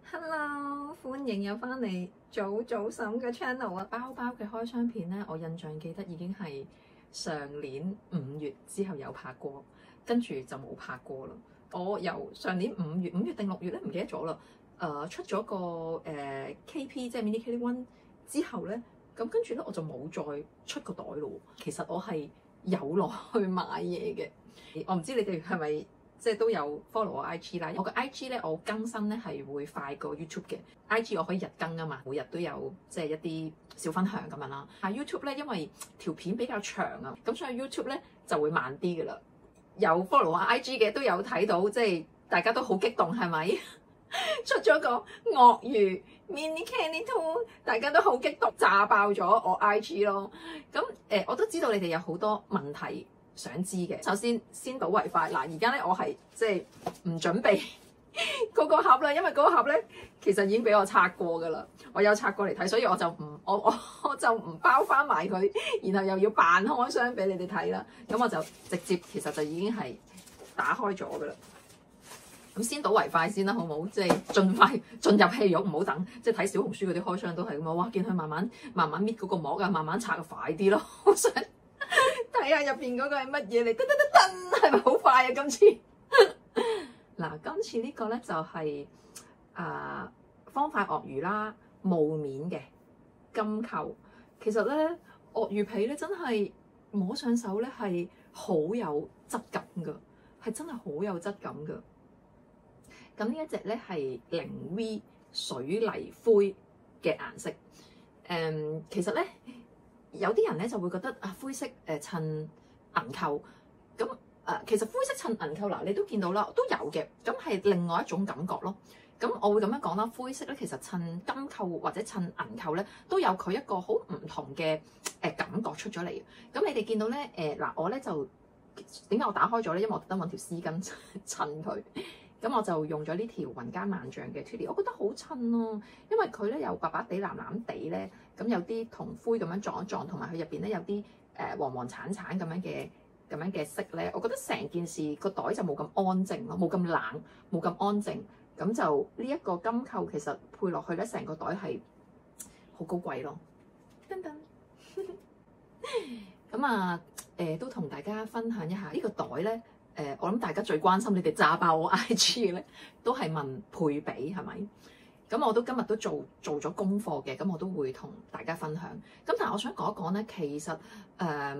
Hello，歡迎又翻嚟早嬸嘅 channel 啊！包包嘅開箱片咧，我印象記得已經係上年5月之後有拍過，跟住就冇拍過啦。我由上年5月定6月咧，唔記得咗啦。出咗個KP 即係 Mini KD1 之後咧，咁跟住咧我就冇再出個袋咯。其實我係有落去買嘢嘅，我唔知你哋係咪？即係都有 follow 我 IG 啦，我個 IG 咧我更新咧係會快過 YouTube 嘅 IG 我可以日更啊嘛，每日都有即係一啲小分享咁樣啦。但 YouTube 咧因為條片比較長啊，咁所以 YouTube 咧就會慢啲噶啦。有 follow 我 IG 嘅都有睇到，即係大家都好激動係咪？出咗個鱷魚 Mini KD2，大家都好激動，炸爆咗我 IG 咯。咁我都知道你哋有好多問題想知嘅，首先睹為快嗱，而家咧我係即係唔準備嗰個盒啦，因為嗰個盒咧其實已經俾我拆過噶啦，我有拆過嚟睇，所以我就唔包翻埋佢，然後又要扮開箱俾你哋睇啦，咁我就直接其實就已經係打開咗噶啦。咁先睹為快先啦，好唔好？即係盡快進入戲肉，唔好等。即係睇小紅書嗰啲開箱都係咁啊！哇，見佢慢慢搣嗰個膜啊，慢慢拆，快啲咯，好想睇下入邊嗰個係乜嘢嚟？噔噔噔噔，係咪好快啊？今次嗱，今次呢個咧就係方塊鱷魚啦，霧面嘅金扣。其實咧鱷魚皮咧真係摸上手咧係好有質感噶，係真係好有質感噶。咁呢一隻咧係0V 水泥灰嘅顏色。其實咧有啲人咧就會覺得灰色襯銀扣。咁其實灰色襯銀扣嗱，你都見到啦，都有嘅。咁係另外一種感覺咯。咁我會咁樣講啦，灰色咧其實襯金扣或者襯銀扣咧，都有佢一個好唔同嘅感覺出咗嚟。咁你哋見到咧嗱，我咧就點解我打開咗咧？因為我特登揾條絲巾襯佢。咁我就用咗呢條雲間萬象嘅 Tweedy，我覺得好襯咯，因為佢咧有白白地、藍藍地咧，咁有啲同灰咁樣撞一撞，同埋佢入邊咧有啲黃黃橙橙咁樣嘅色咧，我覺得成件事個袋就冇咁安靜咯，冇咁冷，冇咁安靜，咁就呢一個金扣其實配落去咧，成個袋係好高貴咯。噔噔，咁都同大家分享一下呢個袋咧。我諗大家最關心你哋炸爆我 IG 嘅咧，都係問配比係咪？咁我都今日都做咗功課嘅，咁我都會同大家分享。咁但係我想講一講咧，其實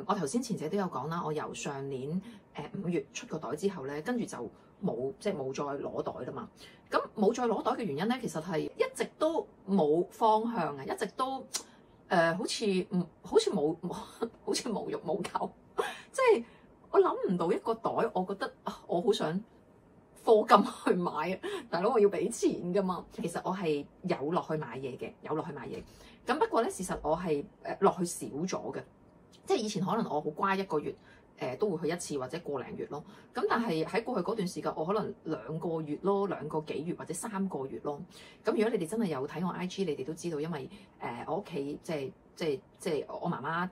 我頭先前者都有講啦，我由上年5月出個袋之後咧，跟住就冇再攞袋啦嘛。咁冇再攞袋嘅原因咧，其實係一直都冇方向啊，一直都好似無欲無求，即係。我諗唔到一個袋，我覺得我好想課金去買啊！大佬，我要俾錢噶嘛。其實我係有落去買嘢嘅，咁不過咧，事實我係落去少咗嘅，即係以前可能我好乖1個月都會去1次或者個零月咯。咁但係喺過去嗰段時間，我可能2個月咯，2個幾月或者3個月咯。咁如果你哋真係有睇我 IG，你哋都知道，因為我屋企即係我媽媽。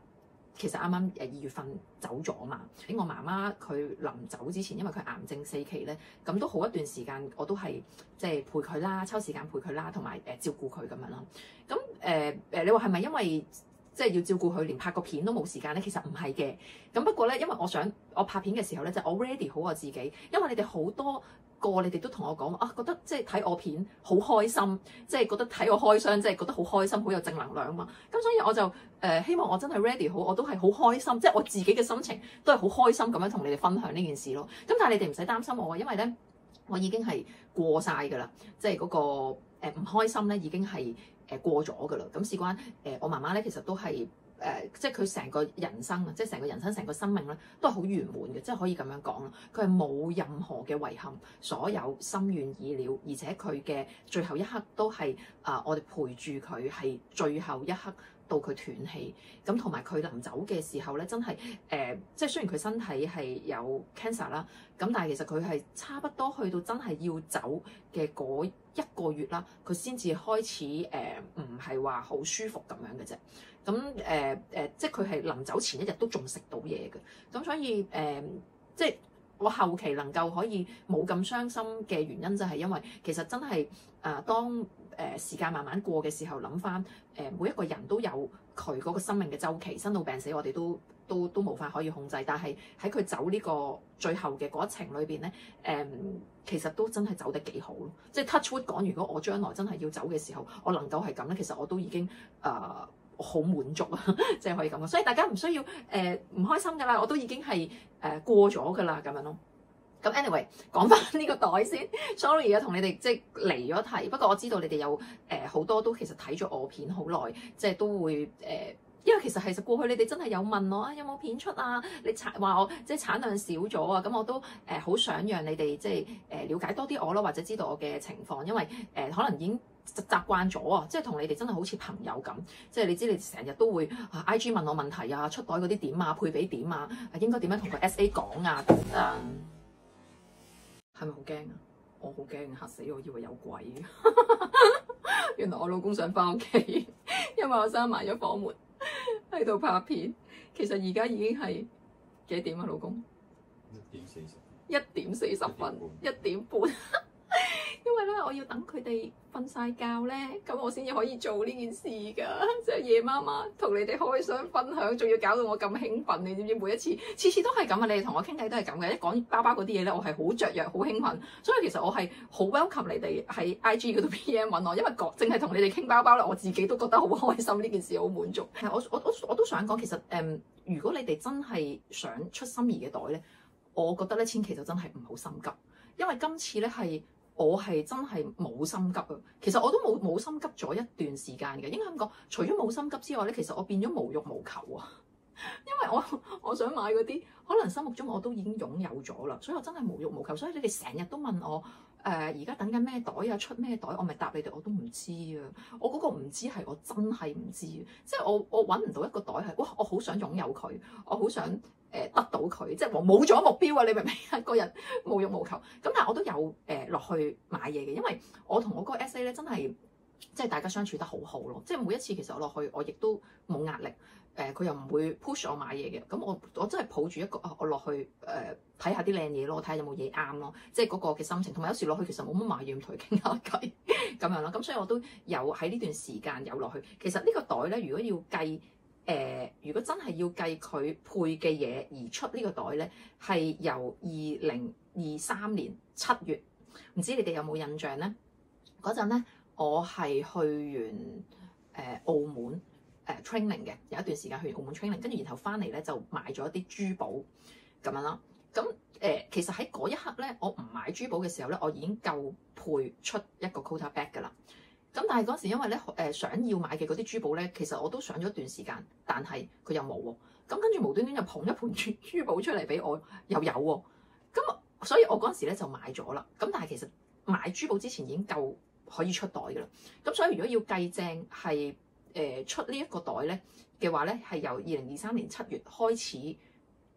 其實啱啱2月份走咗嘛，喺我媽媽佢臨走之前，因為佢癌症4期咧，咁都好一段時間我都係即係陪佢啦，抽時間陪佢啦，同埋照顧佢咁樣啦。咁你話係咪因為即係要照顧佢，連拍個片都冇時間咧？其實唔係嘅。咁不過咧，因為我拍片嘅時候咧，就我 ready 好我自己，因為你哋好多個你哋都同我講覺得即係睇我片好開心，即係覺得睇我開箱，即係覺得好開心，好有正能量嘛。咁所以我就希望我真係 ready 好，我都係好開心，即係我自己嘅心情都係好開心咁樣同你哋分享呢件事咯。咁但係你哋唔使擔心我，因為咧我已經係過晒㗎啦，即係嗰個唔開心咧已經係過咗㗎啦。咁事關我媽媽咧，其實都係。即係佢成個人生啊，即係成個人生、成個生命咧，都係好圓滿嘅，即係可以咁樣講啦。佢係冇任何嘅遺憾，所有心願已了，而且佢嘅最後一刻都係我哋陪住佢，係最後一刻到佢斷氣。咁同埋佢臨走嘅時候咧，真係即係雖然佢身體係有 cancer 啦，咁但係其實佢係差不多去到真係要走嘅嗰1個月啦，佢先至開始唔係話好舒服咁樣嘅啫。咁即係佢係臨走前1日都仲食到嘢嘅。咁所以即係我後期能夠可以冇咁傷心嘅原因，就係因為其實真係當時間慢慢過嘅時候，諗翻每一個人都有佢嗰個生命嘅週期，生老病死我哋都無法可以控制。但係喺佢走呢個最後嘅嗰一程裏邊咧，其實都真係走得幾好咯。即係 touch wood 講，如果我將來真係要走嘅時候，我能夠係咁咧，其實我都已經好滿足啊，即係可以咁講。所以大家唔需要唔開心㗎啦，我都已經係過咗㗎啦咁樣咯。咁 anyway 講翻呢個袋先，sorry 啊，同你哋即係離咗題。不過我知道你哋有好多都其實睇咗我片好耐，即係都會因為其實過去你哋真係有問我啊，有冇片出啊？你話我即係產量少咗啊，咁我都好想讓你哋即係了解多啲我咯，或者知道我嘅情況，因為可能已經習慣咗啊，即係同你哋真係好似朋友咁，即係你知你成日都會IG 問我問題啊，出袋嗰啲點啊，配比點啊，應該點樣同個 SA 講啊等等。係咪好驚啊？我好驚，嚇死我，以為有鬼。原來我老公想翻屋企，因為我閂埋咗房門喺度拍片。其實而家已經係幾點啊，老公？1:40，1:40，1點半。因為咧，我要等佢哋瞓晒覺咧，咁我先至可以做呢件事㗎。即係夜媽媽同你哋開箱分享，仲要搞到我咁興奮，你知唔知？每一次都係咁啊！你哋同我傾偈都係咁嘅，一講包包嗰啲嘢咧，我係好雀躍、好興奮。所以其實我係好 welcome 你哋喺 IG 嗰度 PM 揾我，因為淨係同你哋傾包包咧，我自己都覺得好開心，呢件事好滿足。我都想講，其實如果你哋真係想出心儀嘅袋咧，我覺得咧千祈就真係唔好心急，因為今次咧我係真係冇心急啊！其實我都冇心急咗一段時間嘅，應該咁講。除咗冇心急之外咧，其實我變咗無欲無求啊！因為我想買嗰啲，可能心目中我都已經擁有咗啦，所以我真係無欲無求。所以你哋成日都問我而家等緊咩袋啊，出咩袋，我咪答你哋，我都唔知啊！我嗰個唔知係我真係唔知，即係我揾唔到一個袋係哇，我好想擁有佢，我好想得到佢，即係冇咗目標啊！你明唔明啊？個人無欲無求，咁但係我都有落去買嘢嘅，因為我同我嗰個 SA 咧真係即係大家相處得好好咯，即係每一次其實我落去我亦都冇壓力，佢又唔會 push 我買嘢嘅，咁我真係抱住一個我落去睇下啲靚嘢咯，睇下有冇嘢啱咯，即係嗰個嘅心情，同埋有時落去其實冇乜買嘢，咁同佢傾下偈咁樣咯，咁所以我都有喺呢段時間有落去。其實呢個袋咧，如果要計如果真係要計佢配嘅嘢而出呢個袋咧，係由2023年7月，唔知你哋有冇印象咧？嗰陣咧，我係去完澳門training 嘅，有一段時間去完澳門 training，跟住然後翻嚟咧就買咗一啲珠寶咁樣啦。咁其實喺嗰一刻咧，我唔買珠寶嘅時候咧，我已經夠配出一個 quota bag 㗎啦。咁但係嗰時因為咧想要買嘅嗰啲珠寶咧，其實我都上咗一段時間，但係佢又冇喎。咁跟住無端端就捧一盤珠寶出嚟俾我，又有喎。咁所以我嗰陣時咧就買咗啦。咁但係其實買珠寶之前已經夠可以出袋㗎啦。咁所以如果要計正係出呢一個袋咧嘅話咧，係由2023年7月開始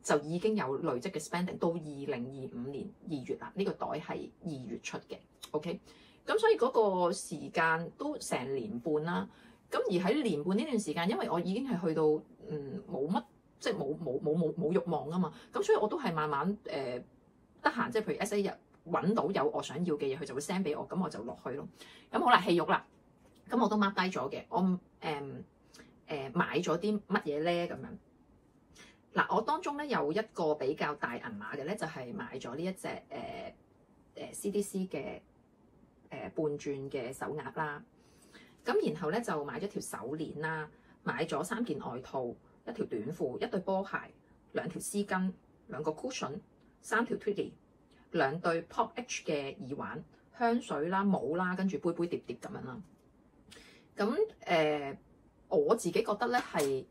就已經有累積嘅 spending，到2025年2月啦。呢個袋係2月出嘅。OK。咁所以嗰個時間都成年半啦。咁而喺年半呢段時間，因為我已經係去到冇乜，即係冇慾望啊嘛。咁所以我都係慢慢得閒，即係譬如 SA 日揾到有我想要嘅嘢，佢就會 send 俾我，咁我就落去咯。咁好啦，戲肉啦，咁我都 mark 低咗嘅。我買咗啲乜嘢咧？咁樣嗱，我當中咧有一個比較大銀碼嘅咧，就係買咗呢一隻CDC 嘅半轉嘅手鐲啦，咁然後咧就買咗條手鏈啦，買咗3件外套、1條短褲、1對波鞋、2條絲巾、2個 cushion、3條 Twiggy、2對 Pop H 嘅耳環、香水啦、帽啦，跟住杯杯碟碟咁樣啦。咁我自己覺得咧係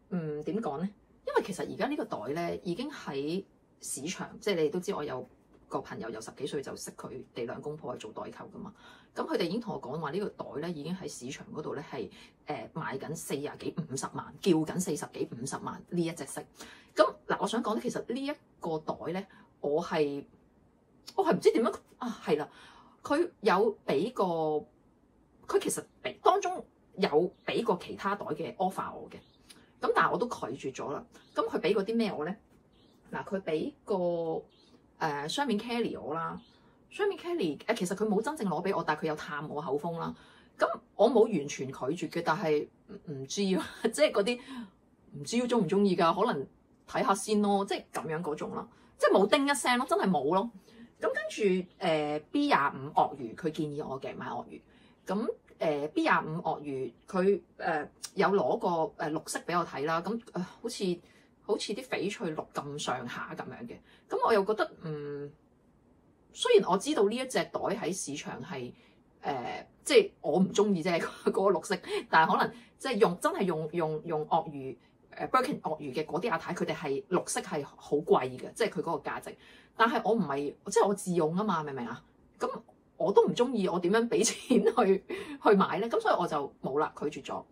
點講咧？因為其實而家呢個袋咧已經喺市場，即係你哋都知我有個朋友由10幾歲就識佢哋兩公婆去做代購噶嘛，咁佢哋已經同我講話呢個袋咧已經喺市場嗰度咧係賣緊40幾50萬，叫緊40幾50萬呢一隻色。咁嗱，我想講咧，其實呢一個袋咧，我係唔知點樣啊，係啦，佢有俾過，佢其實當中有俾過其他袋嘅 offer 我嘅，咁但係我都拒絕咗啦。咁佢俾過啲咩我咧？嗱，佢俾個雙面 Kelly 我啦，雙面 Kelly 其實佢冇真正攞俾我，但係佢有探我口風啦。咁我冇完全拒絕嘅，但係唔知啊，即係嗰啲唔知中唔中意㗎，可能睇下先咯，即係咁樣嗰種啦，即係冇叮一聲咯，真係冇咯。咁跟住B25鱷魚，佢建議我嘅買鱷魚。咁B25鱷魚佢有攞個綠色俾我睇啦，咁好似啲翡翠綠咁上下咁樣嘅。咁我又覺得雖然我知道呢一隻袋喺市場係即係我唔中意啫嗰個綠色，但係可能即係真係用鱷魚Birkin 鱷魚嘅嗰啲阿太，佢哋係綠色係好貴嘅，即係佢嗰個價值。但係我唔係即係我自用啊嘛，明唔明啊？咁我都唔中意，我點樣俾錢去買咧？咁所以我就冇啦，拒絕咗。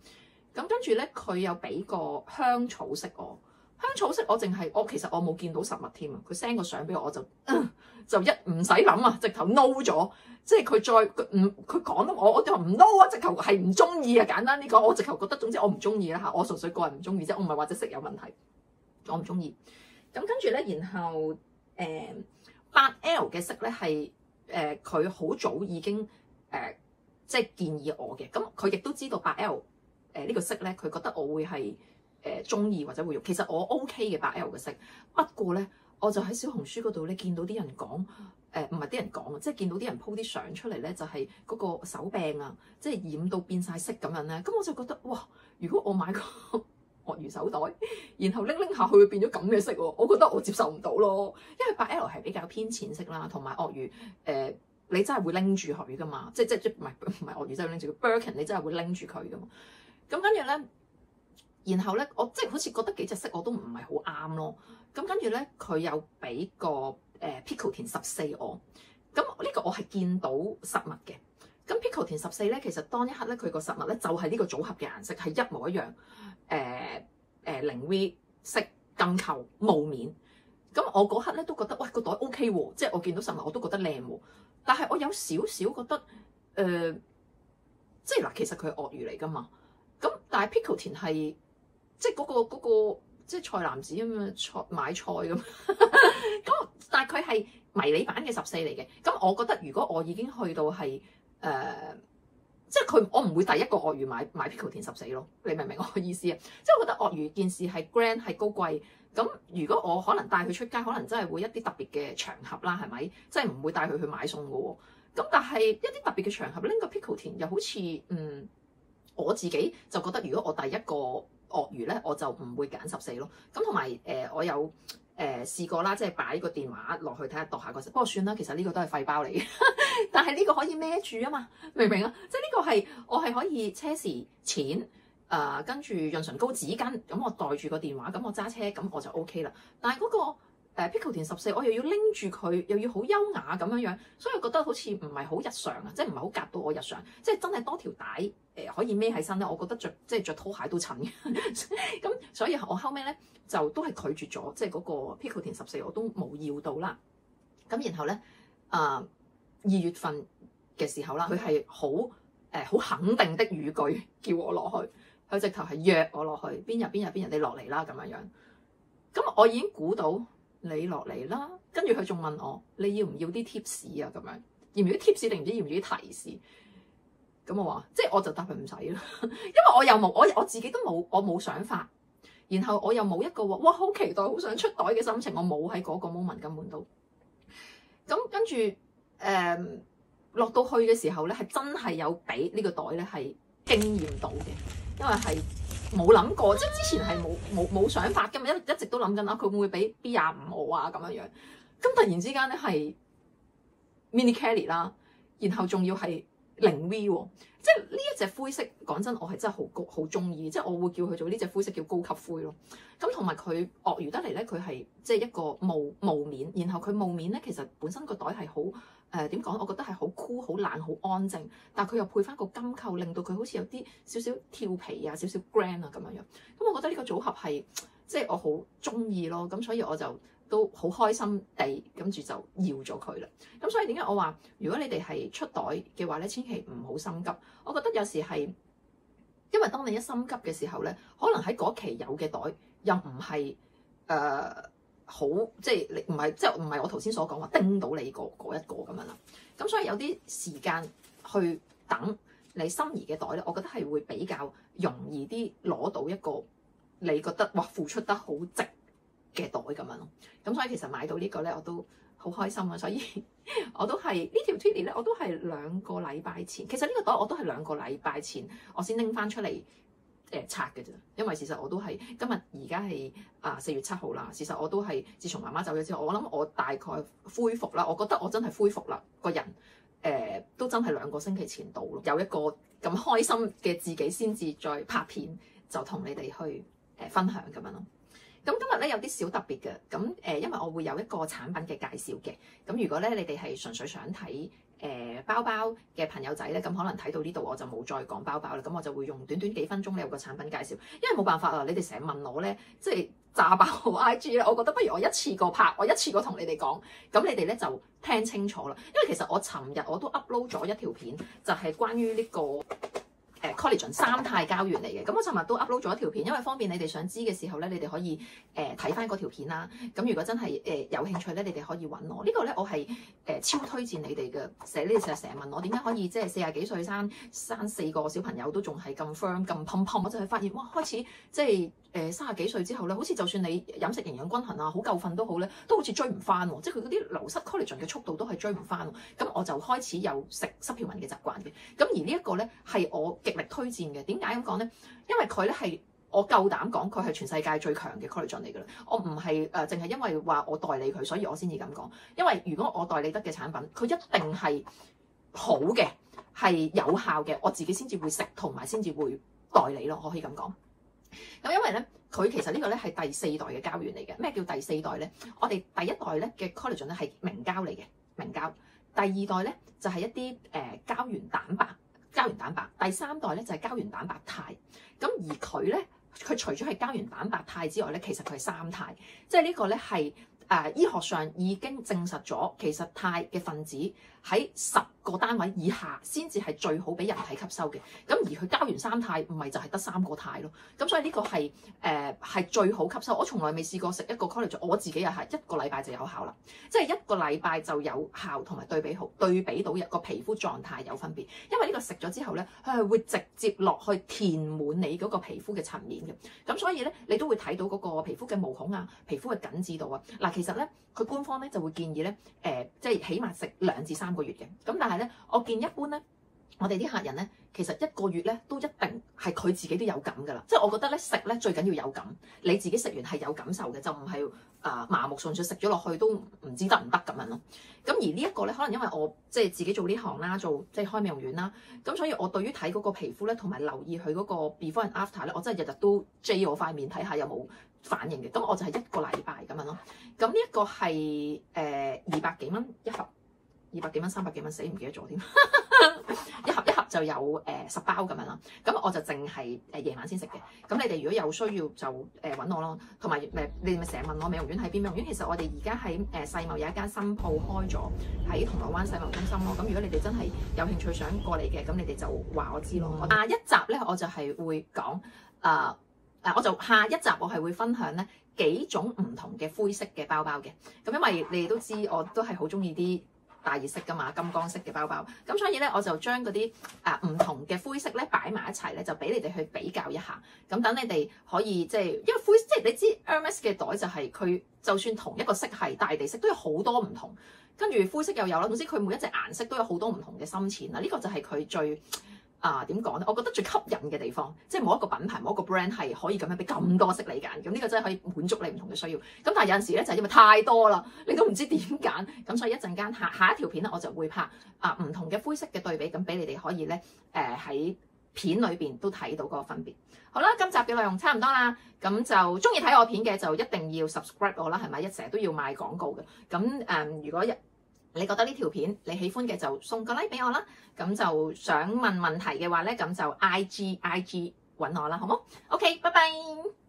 咁跟住咧，佢有俾個香草色我。香草色我其實我冇見到實物添啊！佢 send 個相俾我，就一唔使諗啊，直頭 no 咗。即係佢講得我就話唔 no 啊，直頭係唔中意啊！簡單啲講，我直頭覺得總之我唔中意啦嚇，我純粹個人唔中意啫，我唔係話隻色有問題，我唔中意。咁跟住咧，然後8L 嘅色咧係佢好早已經即係建議我嘅，咁佢亦都知道8L 呢個色咧，佢覺得我會係中意或者會用。其實我 OK 嘅8L 嘅色，不過咧我就喺小紅書嗰度咧見到啲人講唔係啲人講啊，即係見到啲人 po 啲相出嚟咧，就係嗰個手柄啊，即係染到變晒色咁樣咧，咁我就覺得哇！如果我買個鱷魚手袋，然後拎下去會變咗咁嘅色喎，我覺得我接受唔到咯。因為8L 係比較偏淺色啦，同埋鱷魚你真係會拎住佢噶嘛，即唔係鱷魚真係拎住佢 Birkin 你真係會拎住佢噶嘛。咁跟住咧，然後咧我即係好似覺得幾隻色我都唔係好啱咯。咁跟住咧，佢有俾個Pico 田14我，咁呢個我係見到實物嘅。咁 Pico 田14咧，其實當一刻咧，佢個實物咧就係呢個組合嘅顏色係一模一樣0V 色金扣霧面。咁我嗰刻咧都覺得，喂個袋 OK 喎，即係我見到實物我都覺得靚喎。但係我有少少覺得即係嗱，其實佢係鱷魚嚟噶嘛。咁但係 Pico 田係即係嗰個即係菜籃子咁樣買菜咁。咁但係佢係迷你版嘅14嚟嘅。咁我覺得如果我已經去到係即係我唔會第一個鱷魚買 Pico 田14咯。你明唔明我嘅意思啊？即係我覺得鱷魚件事係 grand 係高貴。咁如果我可能帶佢出街，可能真係會一啲特別嘅場合啦，係咪？即係唔會帶佢去買餸嘅喎。咁但係一啲特別嘅場合拎個 Pico 田又好似我自己就覺得如果我第一個鱷魚咧，我就唔會揀14咯。咁同埋我有試過啦，即係擺個電話落去睇下度下個色。不過算啦，其實呢個都係廢包嚟嘅。但係呢個可以孭住啊嘛，明唔明啊？即係呢個係我係可以車匙錢跟住潤唇膏紙巾，咁我袋住個電話，咁我揸車，咁我就 OK 啦。但係嗰個Pico 田14，我又要拎住佢，又要好優雅咁樣樣，所以我覺得好似唔係好日常啊，即係唔係好夾到我日常，即係真係多條帶可以孭喺身咧，我覺得着拖鞋都襯嘅。咁所以我後尾咧就都係拒絕咗，即係嗰個 Pico 田14我都冇要到啦。咁然後咧2月份嘅時候啦，佢係好肯定的語句叫我落去。佢直頭係約我落去，邊日你落嚟啦咁樣樣。咁我已經估到你落嚟啦，跟住佢仲問我你要唔要啲 tips 啊？咁樣要唔要啲 tips 定唔知要唔要啲提示？咁我話即係我就答佢唔使啦，因為我又冇我自己都冇想法，然後我又冇一個話哇好期待好想出袋嘅心情，我冇喺嗰個 moment 根本都。咁跟住落到去嘅時候咧，係真係有俾呢個袋咧係驚豔到嘅。因為係冇諗過，即係之前係冇想法㗎嘛，一直都諗緊啊，佢會唔會俾 B25我啊咁樣樣？咁突然之間咧係 Mini Kelly 啦，然後仲要係0V 喎，即係呢一隻灰色，講真我係真係好中意，即係我會叫佢做呢隻灰色叫高級灰咯。咁同埋佢鱷魚得嚟咧，佢係即係一個霧面，然後佢霧面咧其實本身個袋係好。點講？我覺得係好酷、好冷、好安靜，但係佢又配翻個金扣，令到佢好似有啲少少跳皮啊、少少 grand 啊咁樣樣。咁我覺得呢個組合係即係我好中意咯。咁所以我就都好開心地跟住就要咗佢啦。咁所以點解我話如果你哋係出袋嘅話咧，千祈唔好心急。我覺得有時係因為當你一心急嘅時候咧，可能喺嗰期有嘅袋又唔係好即係你唔係我頭先所講話叮到你嗰一個咁樣啦。咁所以有啲時間去等你心儀嘅袋咧，我覺得係會比較容易啲攞到一個你覺得哇付出得好值嘅袋咁樣咯。咁所以其實買到呢個咧我都好開心啊！所以我都係呢條 Twilly 咧，我都係2個禮拜前。其實呢個袋我都係2個禮拜前我先拎翻出嚟拆嘅啫。因為事實我都係今日而家係4月7號啦。事實我都係自從媽媽走咗之後，我諗我大概恢復啦。我覺得我真係恢復啦，個人都真係2個星期前到咯。有一個咁開心嘅自己先至再拍片，就同你哋去分享咁樣咯。咁今日咧有啲小特別嘅，咁因為我會有一個產品嘅介紹嘅。咁如果咧你哋係純粹想睇包包嘅朋友仔咧，咁可能睇到呢度我就冇再講包包啦。咁我就會用短短幾分鐘咧有個產品介紹，因為冇辦法啊，你哋成日問我咧，即係炸爆 IG 咧，我覺得不如我一次過拍，我一次過同你哋講，咁你哋咧就聽清楚啦。因為其實我尋日我都 upload 咗一條片，就係關於呢個collagen 三態膠原嚟嘅。咁我尋日都 upload 咗一條片，因為方便你哋想知嘅時候咧，你哋可以睇翻嗰條片啦。咁如果真係有興趣咧，你哋可以揾我。呢個咧我係超推薦你哋嘅。你哋成日問我點解可以即係40幾歲生4個小朋友都仲係咁 firm 咁砰砰，我就係發現哇，開始即係30幾歲之後咧，好似就算你飲食營養均衡啊，好夠瞓都好咧，都好似追唔翻喎。即係佢嗰啲流失 collagen 嘅速度都係追唔翻。咁我就開始有食supplement嘅習慣嘅。咁而呢一個咧係我極力推薦嘅。點解咁講咧？因為佢咧係我夠膽講，佢係全世界最強嘅 collagen 嚟㗎啦。我唔係淨係因為話我代理佢，所以我先至咁講。因為如果我代理得嘅產品，佢一定係好嘅，係有效嘅，我自己先至會食，同埋先至會代理咯。我可以咁講。咁因為咧，佢其實呢個咧係第4代嘅膠原嚟嘅。咩叫第4代咧？我哋第1代咧嘅 collagen 咧係明膠嚟嘅，明膠。第2代咧就係一啲膠原蛋白。第3代咧就係膠原蛋白肽。咁而佢咧，佢除咗係膠原蛋白肽之外咧，其實佢係三肽，即係呢個咧係醫學上已經證實咗，其實肽嘅分子喺10個單位以下先至係最好俾人體吸收嘅。咁而佢膠原三肽唔係就係得3個肽咯。咁所以呢個係最好吸收。我從來未試過食一個 collagen，我自己又係1個禮拜就有效啦。即係1個禮拜就有效，同埋對比到一個皮膚狀態有分別。因為呢個食咗之後咧，佢係會直接落去填滿你嗰個皮膚嘅層面嘅。咁所以咧，你都會睇到嗰個皮膚嘅毛孔啊、皮膚嘅緊緻度啊。嗱，其實咧，佢官方咧就會建議咧，即係起碼食2至3個月嘅。咁但係咧，我見一般咧，我哋啲客人咧，其實1個月咧都一定係佢自己都有感㗎啦。即係我覺得咧，食咧最緊要有感，你自己食完係有感受嘅，就唔係麻木純粹食咗落去都唔知得唔得咁樣咯。咁而呢一個咧，可能因為我即係自己做呢行啦，做即係開美容院啦，咁所以我對於睇嗰個皮膚咧，同埋留意佢嗰個 before and after 咧，我真係日日都 J 我塊面睇下有冇反應嘅。咁我就係1個禮拜咁樣咯。咁呢一個係200幾蚊一盒，200幾蚊、300幾蚊，死唔記得咗添。一盒就有10包咁樣啦。咁我就淨係夜晚先食嘅。咁你哋如果有需要就揾我咯。同埋你咪成日問我美容院喺邊？美容院其實我哋而家喺世貿有一間新鋪開咗喺銅鑼灣世貿中心咯。咁如果你哋真係有興趣想過嚟嘅，咁你哋就話我知咯。下一集咧我就係會講下一集我係會分享咧幾種唔同嘅灰色嘅包包嘅。咁因為你哋都知我都係好中意啲大熱色㗎嘛，金剛色嘅包包，咁所以咧我就將嗰啲唔同嘅灰色咧擺埋一齊咧，就俾你哋去比較一下。咁等你哋可以即係，因為灰即係你知 Hermes 嘅袋就係佢就算同一個色系大地色都有好多唔同，跟住灰色又有啦。總之佢每一隻顏色都有好多唔同嘅深淺啦。呢個就係佢最點講咧？我覺得最吸引嘅地方，即係冇一個品牌冇一個 brand 係可以咁樣俾咁多色你揀。咁呢個真係可以滿足你唔同嘅需要。咁但係有陣時咧就係因為太多啦，你都唔知點揀。咁所以一陣間下一條片咧，我就會拍唔同嘅灰色嘅對比，咁俾你哋可以咧喺片裏邊都睇到嗰個分別。好啦，今集嘅內容差唔多啦。咁就中意睇我片嘅就一定要 subscribe 我啦，係咪？成日都要賣廣告嘅。咁如果你覺得呢條片你喜歡嘅就送個 like 俾我啦，咁就想問問題嘅話咧，咁就 IG 揾我啦，好冇？OK，拜拜。